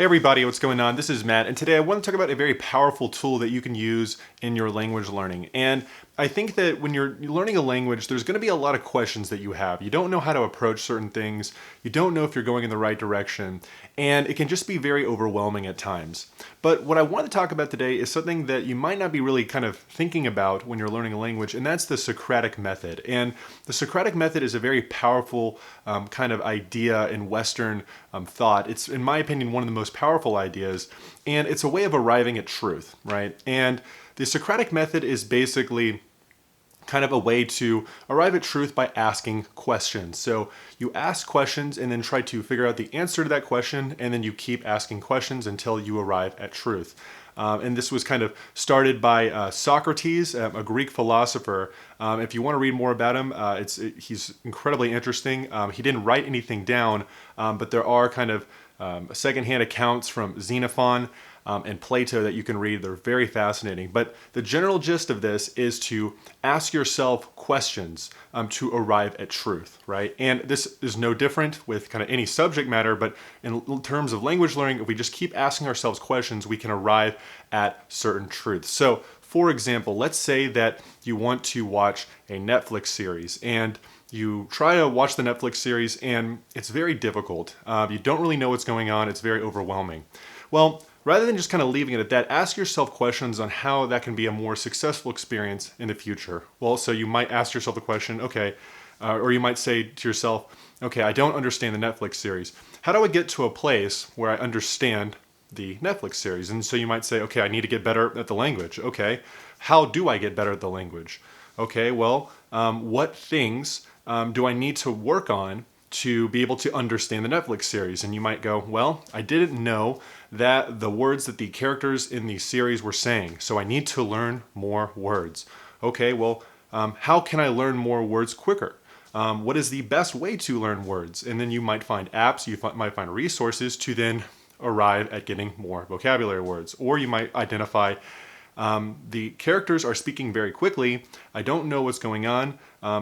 Hey everybody, what's going on? This is Matt, and today I want to talk about a very powerful tool that you can use in your language learning. And I think that when you're learning a language, there's going to be a lot of questions that you have. You don't know how to approach certain things, you don't know if you're going in the right direction, and it can just be very overwhelming at times. But what I want to talk about today is something that you might not be really kind of thinking about when you're learning a language, and that's the Socratic method. And the Socratic method is a very powerful kind of idea in Western thought. It's, in my opinion, one of the most powerful ideas, and it's a way of arriving at truth, right? And the Socratic method is basically kind of a way to arrive at truth by asking questions. So you ask questions and then try to figure out the answer to that question, and then you keep asking questions until you arrive at truth. And this was kind of started by Socrates, a Greek philosopher. If you want to read more about him, he's incredibly interesting. He didn't write anything down, but there are kind of secondhand accounts from Xenophon and Plato that you can read. They're very fascinating. But the general gist of this is to ask yourself questions to arrive at truth, right? And this is no different with kind of any subject matter, but in terms of language learning, if we just keep asking ourselves questions, we can arrive at certain truths. So, for example, let's say that you want to watch a Netflix series and you try to watch the Netflix series and it's very difficult. You don't really know what's going on. It's very overwhelming. Well, rather than just kind of leaving it at that, ask yourself questions on how that can be a more successful experience in the future. Well, so you might ask yourself the question, okay, or you might say to yourself, okay, I don't understand the Netflix series. How do I get to a place where I understand the Netflix series? And so you might say, okay, I need to get better at the language. Okay, how do I get better at the language? Okay, well, what things do I need to work on to be able to understand the Netflix series? And you might go, well, I didn't know that the words that the characters in the series were saying, so I need to learn more words. Okay, well, how can I learn more words quicker? What is the best way to learn words? And then you might find apps, might find resources to then arrive at getting more vocabulary words. Or you might identify the characters are speaking very quickly. I don't know what's going on.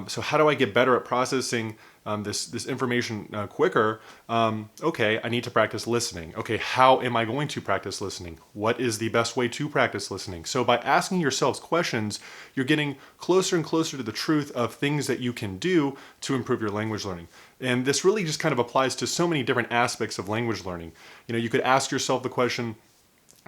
So how do I get better at processing this information quicker? Okay, I need to practice listening. Okay, how am I going to practice listening? What is the best way to practice listening? So by asking yourselves questions, you're getting closer and closer to the truth of things that you can do to improve your language learning. And this really just kind of applies to so many different aspects of language learning. You know, you could ask yourself the question,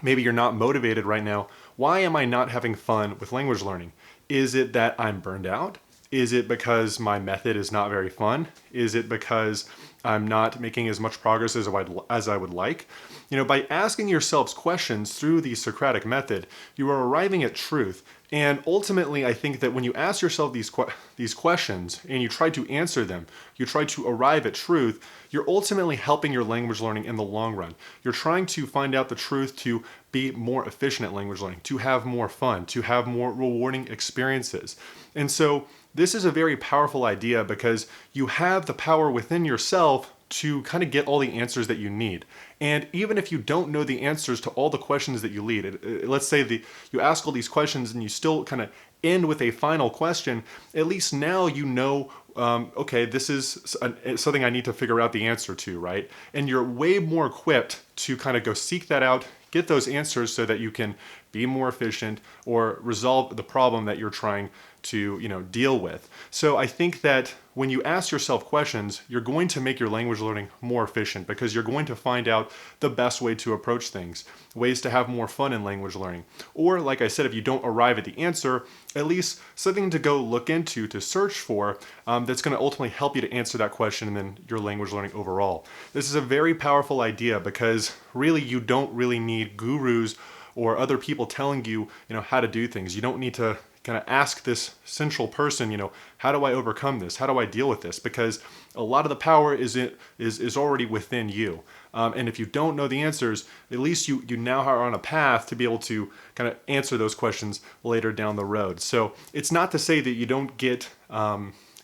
maybe you're not motivated right now. Why am I not having fun with language learning? Is it that I'm burned out? Is it because my method is not very fun? Is it because I'm not making as much progress as I would like? You know, by asking yourselves questions through the Socratic method, you are arriving at truth. And ultimately, I think that when you ask yourself these questions and you try to answer them, you try to arrive at truth, you're ultimately helping your language learning in the long run. You're trying to find out the truth to be more efficient at language learning, to have more fun, to have more rewarding experiences. And so this is a very powerful idea because you have the power within yourself to kind of get all the answers that you need. And even if you don't know the answers to all the questions that you lead, let's say you ask all these questions and you still kind of end with a final question, at least now you know, okay, this is something I need to figure out the answer to, right? And you're way more equipped to kind of go seek that out, get those answers so that you can be more efficient or resolve the problem that you're trying to, deal with. So I think that when you ask yourself questions, you're going to make your language learning more efficient because you're going to find out the best way to approach things, ways to have more fun in language learning. Or, like I said, if you don't arrive at the answer, at least something to go look into, to search for, that's going to ultimately help you to answer that question and then your language learning overall. This is a very powerful idea because really you don't really need gurus or other people telling you, how to do things. You don't need to kind of ask this central person, how do I overcome this? How do I deal with this? Because a lot of the power is already within you. And if you don't know the answers, at least you now are on a path to be able to kind of answer those questions later down the road. So it's not to say that you don't get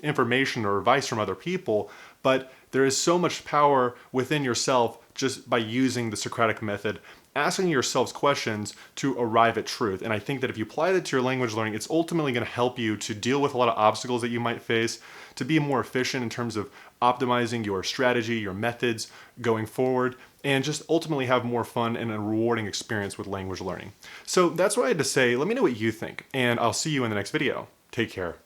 information or advice from other people, but There is so much power within yourself just by using the Socratic method, asking yourselves questions to arrive at truth. And I think that if you apply that to your language learning, it's ultimately going to help you to deal with a lot of obstacles that you might face, to be more efficient in terms of optimizing your strategy, your methods going forward, and just ultimately have more fun and a rewarding experience with language learning. So that's what I had to say. Let me know what you think, and I'll see you in the next video. Take care.